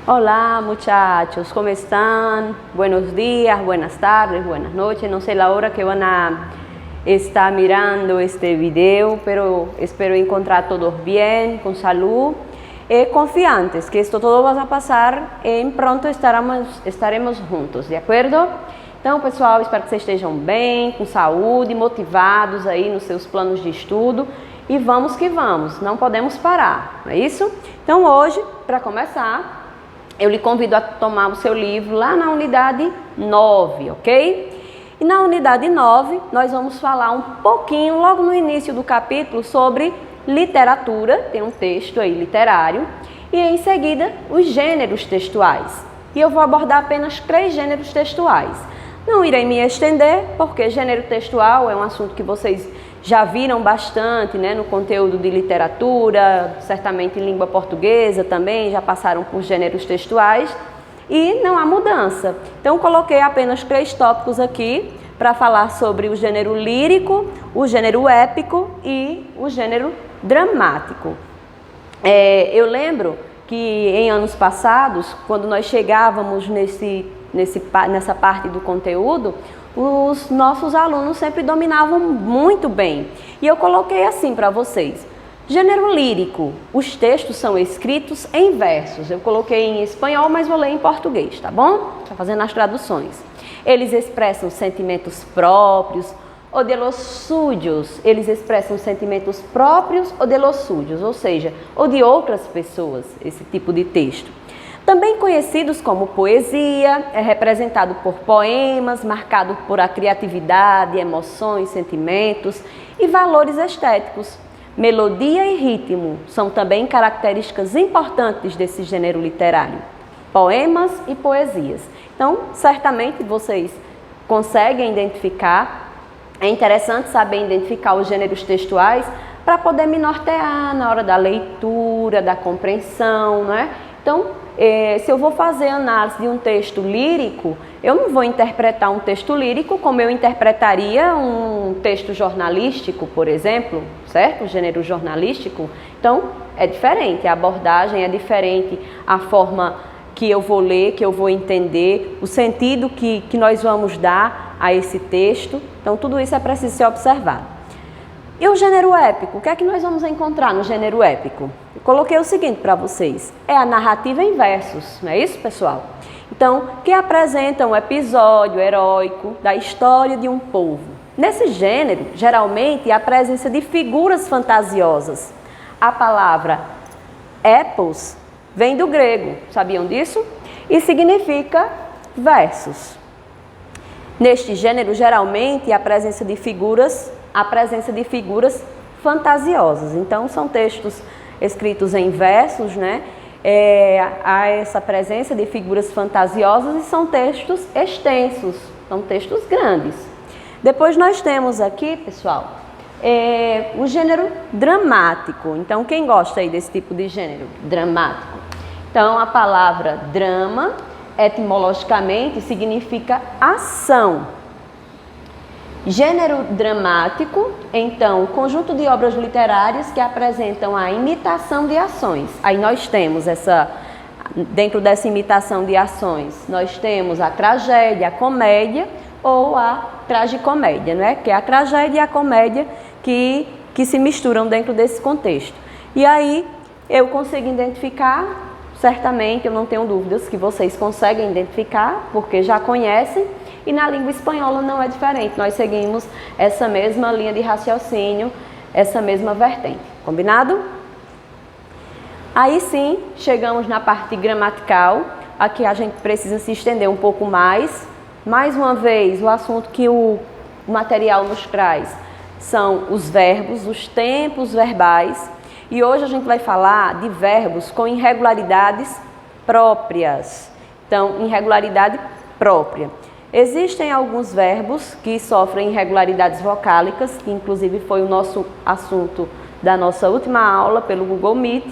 Hola muchachos, ¿cómo están? Buenos días, buenas tardes, buenas noches. No sé la hora que van a estar mirando este video, pero espero encontrar todos bien, con salud. Confiantes que esto todo va a passar e pronto estaremos juntos, de acordo? Então, pessoal, espero que vocês estejam bem, com saúde, motivados aí nos seus planos de estudo. E vamos que vamos, não podemos parar, não é isso? Então, hoje, para começar, eu lhe convido a tomar o seu livro lá na unidade 9, ok? E na unidade 9, nós vamos falar um pouquinho, logo no início do capítulo, sobre literatura, tem um texto aí literário, e em seguida os gêneros textuais. E eu vou abordar apenas 3 gêneros textuais. Não irei me estender, porque gênero textual é um assunto que vocês já viram bastante, né, no conteúdo de literatura, certamente em língua portuguesa também, já passaram por gêneros textuais, e não há mudança. Então, coloquei apenas 3 tópicos aqui para falar sobre o gênero lírico, o gênero épico e o gênero dramático. Eu lembro que em anos passados, quando nós chegávamos nessa parte do conteúdo, os nossos alunos sempre dominavam muito bem. E eu coloquei assim para vocês. Gênero lírico, os textos são escritos em versos. Eu coloquei em espanhol, mas vou ler em português, tá bom? Estou fazendo as traduções. Eles expressam sentimentos próprios ou de los suyos. Eles expressam sentimentos próprios ou de los suyos, ou seja, ou de outras pessoas, esse tipo de texto. Também conhecidos como poesia, é representado por poemas, marcado por a criatividade, emoções, sentimentos e valores estéticos. Melodia e ritmo são também características importantes desse gênero literário. Poemas e poesias. Então, certamente vocês conseguem identificar. É interessante saber identificar os gêneros textuais para poder me nortear na hora da leitura, da compreensão, não é? Então, se eu vou fazer análise de um texto lírico, eu não vou interpretar um texto lírico como eu interpretaria um texto jornalístico, por exemplo, certo? O gênero jornalístico. Então, é diferente, a abordagem é diferente, a forma que eu vou ler, que eu vou entender, o sentido que nós vamos dar a esse texto. Então, tudo isso é preciso ser observado. E o gênero épico? O que é que nós vamos encontrar no gênero épico? Eu coloquei o seguinte para vocês. É a narrativa em versos, não é isso, pessoal? Então, que apresenta um episódio heróico da história de um povo. Nesse gênero, geralmente, há a presença de figuras fantasiosas. A palavra epos vem do grego, sabiam disso? E significa versos. Neste gênero, geralmente, há a presença de figuras fantasiosas. Então, são textos escritos em versos, né? Há essa presença de figuras fantasiosas e são textos extensos, são textos grandes. Depois nós temos aqui, pessoal, o gênero dramático. Então, quem gosta aí desse tipo de gênero? Dramático. Então, a palavra drama, etimologicamente, significa ação. Gênero dramático, então, conjunto de obras literárias que apresentam a imitação de ações. Aí nós temos dentro dessa imitação de ações, nós temos a tragédia, a comédia ou a tragicomédia, né? Que é a tragédia e a comédia que se misturam dentro desse contexto. E aí eu consigo identificar, certamente, eu não tenho dúvidas que vocês conseguem identificar, porque já conhecem. E na língua espanhola não é diferente, nós seguimos essa mesma linha de raciocínio, essa mesma vertente, combinado? Aí sim, chegamos na parte gramatical, aqui a gente precisa se estender um pouco mais. Mais uma vez, o assunto que o material nos traz são os verbos, os tempos verbais, e hoje a gente vai falar de verbos com irregularidades próprias. Então, irregularidade própria. Existem alguns verbos que sofrem irregularidades vocálicas, que inclusive foi o nosso assunto da nossa última aula pelo Google Meet,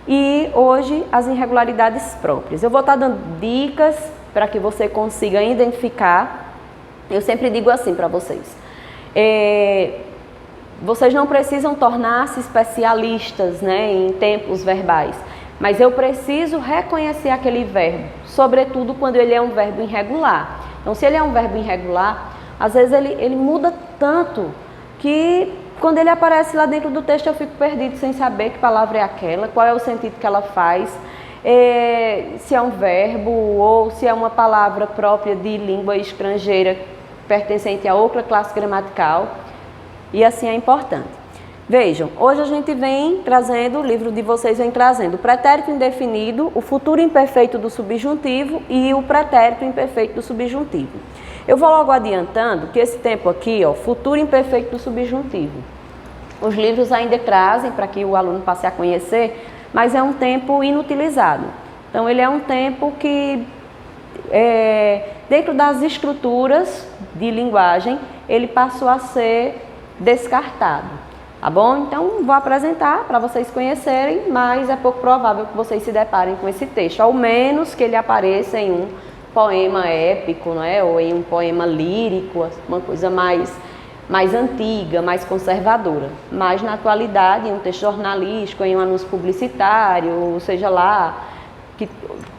e hoje as irregularidades próprias. Eu vou estar dando dicas para que você consiga identificar. Eu sempre digo assim para vocês, vocês não precisam tornar-se especialistas, né, em tempos verbais, mas eu preciso reconhecer aquele verbo, sobretudo quando ele é um verbo irregular. Então, se ele é um verbo irregular, às vezes ele muda tanto que quando ele aparece lá dentro do texto eu fico perdido sem saber que palavra é aquela, qual é o sentido que ela faz, se é um verbo ou se é uma palavra própria de língua estrangeira pertencente a outra classe gramatical, e assim é importante. Vejam, hoje a gente vem trazendo, o livro de vocês vem trazendo o pretérito indefinido, o futuro imperfeito do subjuntivo e o pretérito imperfeito do subjuntivo. Eu vou logo adiantando que esse tempo aqui, ó, futuro imperfeito do subjuntivo, os livros ainda trazem para que o aluno passe a conhecer, mas é um tempo inutilizado. Então, ele é um tempo que, dentro das estruturas de linguagem, ele passou a ser descartado. Tá bom? Então, vou apresentar para vocês conhecerem, mas é pouco provável que vocês se deparem com esse texto, ao menos que ele apareça em um poema épico, não é? Ou em um poema lírico, uma coisa mais antiga, mais conservadora. Mas, na atualidade, em um texto jornalístico, em um anúncio publicitário, ou seja lá,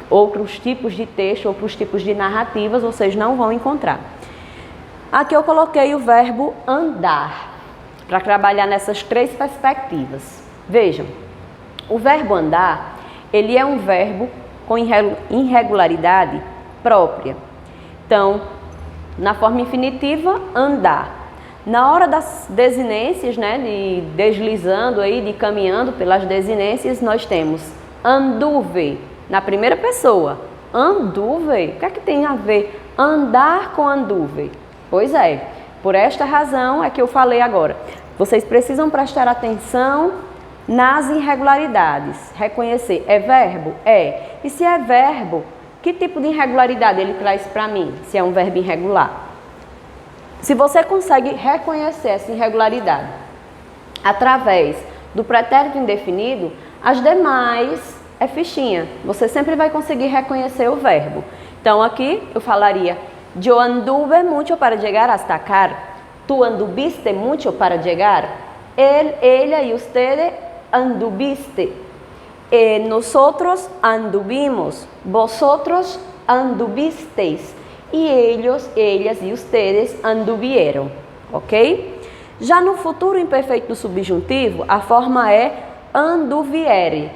outros tipos de texto, outros tipos de narrativas, vocês não vão encontrar. Aqui eu coloquei o verbo andar, para trabalhar nessas três perspectivas. Vejam, o verbo andar, ele é um verbo com irregularidade própria. Então, na forma infinitiva, andar. Na hora das desinências, né, de deslizando aí, de caminhando pelas desinências, nós temos anduve, na primeira pessoa. Anduve, o que é que tem a ver andar com anduve? Pois é, por esta razão é que eu falei agora. Vocês precisam prestar atenção nas irregularidades. Reconhecer, é verbo? É. E se é verbo, que tipo de irregularidade ele traz para mim, se é um verbo irregular? Se você consegue reconhecer essa irregularidade através do pretérito indefinido, as demais é fichinha. Você sempre vai conseguir reconhecer o verbo. Então, aqui eu falaria: yo anduve mucho para llegar hasta acá. Tu anduviste mucho para llegar. Él, ella y ustedes anduviste. Nosotros anduvimos. Vosotros anduvisteis. E ellos, ellas e ustedes anduvieron. Ok? Já no futuro imperfeito do subjuntivo, a forma é anduviere.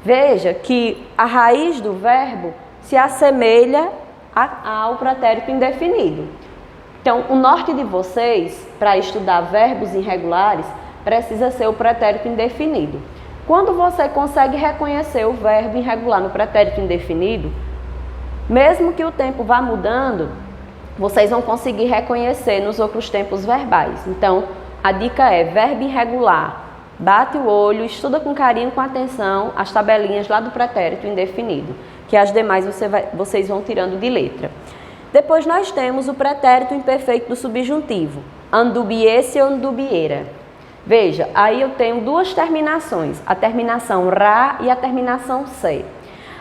Veja que a raiz do verbo se assemelha ao pretérito indefinido. Então, o norte de vocês, para estudar verbos irregulares, precisa ser o pretérito indefinido. Quando você consegue reconhecer o verbo irregular no pretérito indefinido, mesmo que o tempo vá mudando, vocês vão conseguir reconhecer nos outros tempos verbais. Então, a dica é verbo irregular. Bate o olho, estuda com carinho, com atenção, as tabelinhas lá do pretérito indefinido, que as demais vocês vão tirando de letra. Depois nós temos o pretérito imperfeito do subjuntivo, andubiese ou andubiera. Veja, aí eu tenho duas terminações, a terminação ra e a terminação se.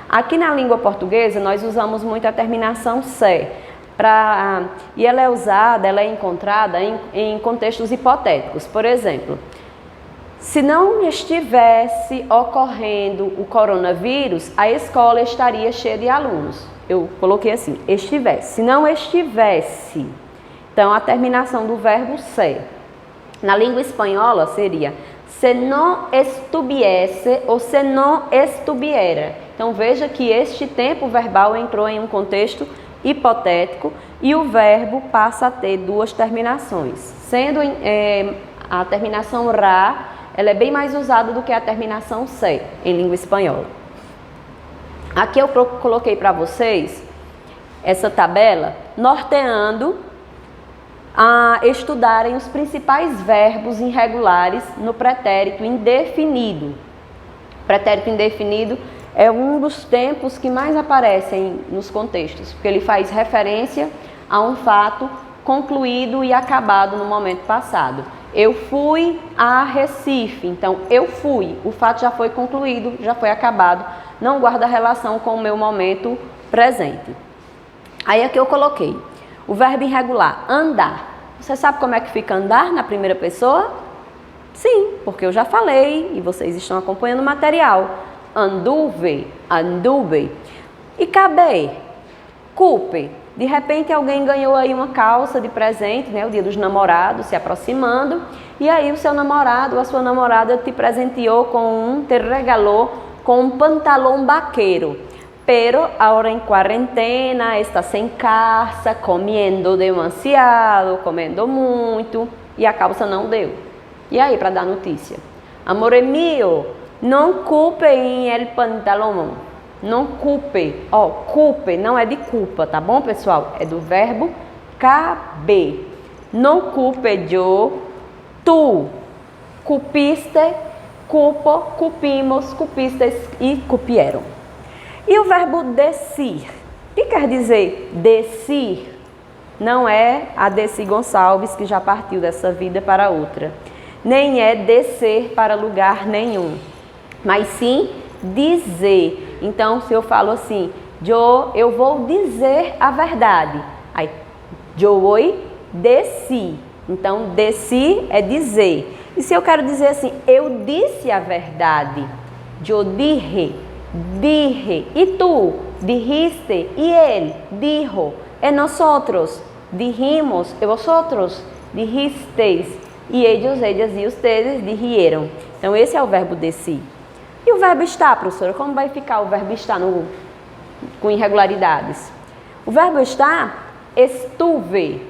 Aqui na língua portuguesa nós usamos muito a terminação se, e ela é usada, ela é encontrada em contextos hipotéticos. Por exemplo, se não estivesse ocorrendo o coronavírus, a escola estaria cheia de alunos. Eu coloquei assim, estivesse. Se não estivesse, então a terminação do verbo se. Na língua espanhola seria se não estuviesse ou se não estuviera. Então veja que este tempo verbal entrou em um contexto hipotético e o verbo passa a ter duas terminações. Sendo a terminação ra, ela é bem mais usada do que a terminação se em língua espanhola. Aqui eu coloquei para vocês essa tabela norteando a estudarem os principais verbos irregulares no pretérito indefinido. O pretérito indefinido é um dos tempos que mais aparecem nos contextos, porque ele faz referência a um fato concluído e acabado no momento passado. Eu fui a Recife, então eu fui, o fato já foi concluído, já foi acabado, não guarda relação com o meu momento presente. Aí aqui eu coloquei o verbo irregular, andar. Você sabe como é que fica andar na primeira pessoa? Sim, porque eu já falei e vocês estão acompanhando o material. anduve, anduve. E cabe, coupe. De repente alguém ganhou aí uma calça de presente, né? O dia dos namorados se aproximando. E aí o seu namorado ou a sua namorada te presenteou te regalou com um pantalão vaqueiro. Pero ahora en cuarentena, estás en casa, comendo demasiado, comendo muito, e a calça não deu. E aí, para dar notícia? Amore mio, não culpe em el pantalão. Não culpe. Ó, culpe não é de culpa, tá bom, pessoal? É do verbo caber. Não culpe eu, tu. Culpiste, culpo, culpimos, culpistes e culpieron. E o verbo descer? O que quer dizer descer? Não é a Desi Gonçalves, que já partiu dessa vida para outra. Nem é descer para lugar nenhum. Mas sim dizer. Então, se eu falo assim, eu vou dizer a verdade. Aí, eu vou descer. Então, descer é dizer. E se eu quero dizer assim, eu disse a verdade. Eu dije. Dije, e tu, dijiste, e él, dijo, e nosotros, dijimos, e vosotros, dijisteis, e ellos, ellas e ustedes dijeron. Então, esse é o verbo descer. E o verbo estar, professora, como vai ficar o verbo estar com irregularidades? O verbo estar, estuve,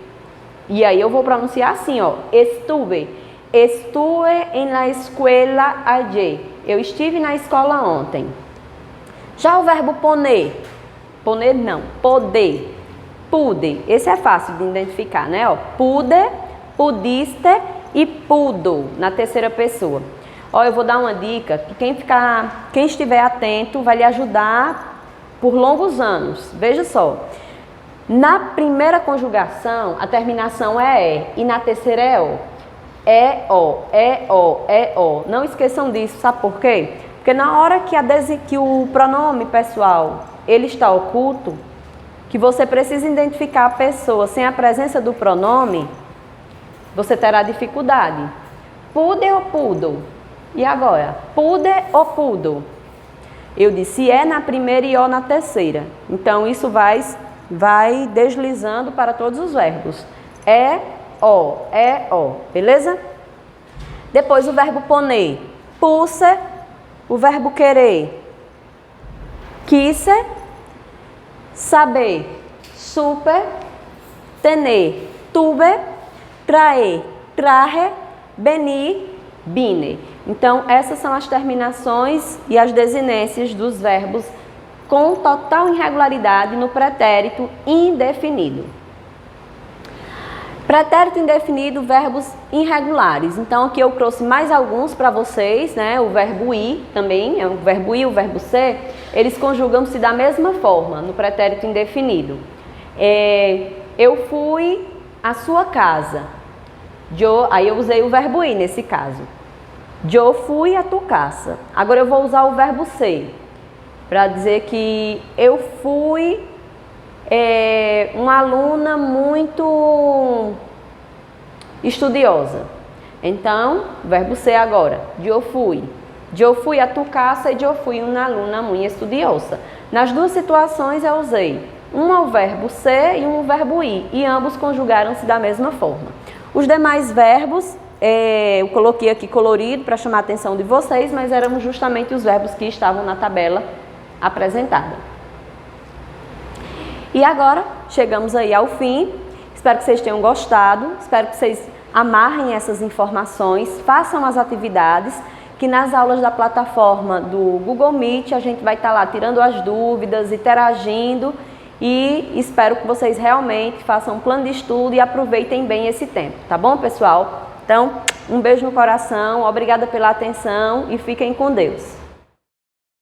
e aí eu vou pronunciar assim, ó, estuve, estuve en la escuela ayer, eu estive na escola ontem. Já o verbo poner não, poder, pude, esse é fácil de identificar, né? Ó, pude, pudiste e pudo, na terceira pessoa. Ó, eu vou dar uma dica, que quem estiver atento vai lhe ajudar por longos anos. Veja só, na primeira conjugação, a terminação é e na terceira é o. É o, é o, é o. Não esqueçam disso, sabe por quê? Porque na hora que o pronome pessoal ele está oculto, que você precisa identificar a pessoa sem a presença do pronome, você terá dificuldade. Pude ou pudo? E agora? Pude ou pudo? Eu disse é na primeira e o na terceira. Então isso vai deslizando para todos os verbos. É o, beleza? Depois o verbo poner. Puse. O verbo querer, quise, saber, supe, tener, tuve, traer, traje, venir, vine. Então, essas são as terminações e as desinências dos verbos com total irregularidade no pretérito indefinido. Pretérito indefinido, verbos irregulares. Então, aqui eu trouxe mais alguns para vocês, né? O verbo ir também, o verbo ir, o verbo ser, eles conjugam-se da mesma forma no pretérito indefinido. Eu fui à sua casa. Aí eu usei o verbo ir nesse caso. Eu fui à tua casa. Agora eu vou usar o verbo ser para dizer que eu fui uma aluna muito estudiosa. Então, verbo ser agora. Eu fui a tu casa e eu fui uma aluna muito estudiosa. Nas duas situações eu usei o verbo ser e o verbo ir, e ambos conjugaram-se da mesma forma. Os demais verbos eu coloquei aqui colorido para chamar a atenção de vocês, mas eram justamente os verbos que estavam na tabela apresentada. E agora, chegamos aí ao fim. Espero que vocês tenham gostado, espero que vocês amarrem essas informações, façam as atividades, que nas aulas da plataforma do Google Meet a gente vai estar lá tirando as dúvidas, interagindo, e espero que vocês realmente façam um plano de estudo e aproveitem bem esse tempo, tá bom, pessoal? Então, um beijo no coração, obrigada pela atenção e fiquem com Deus.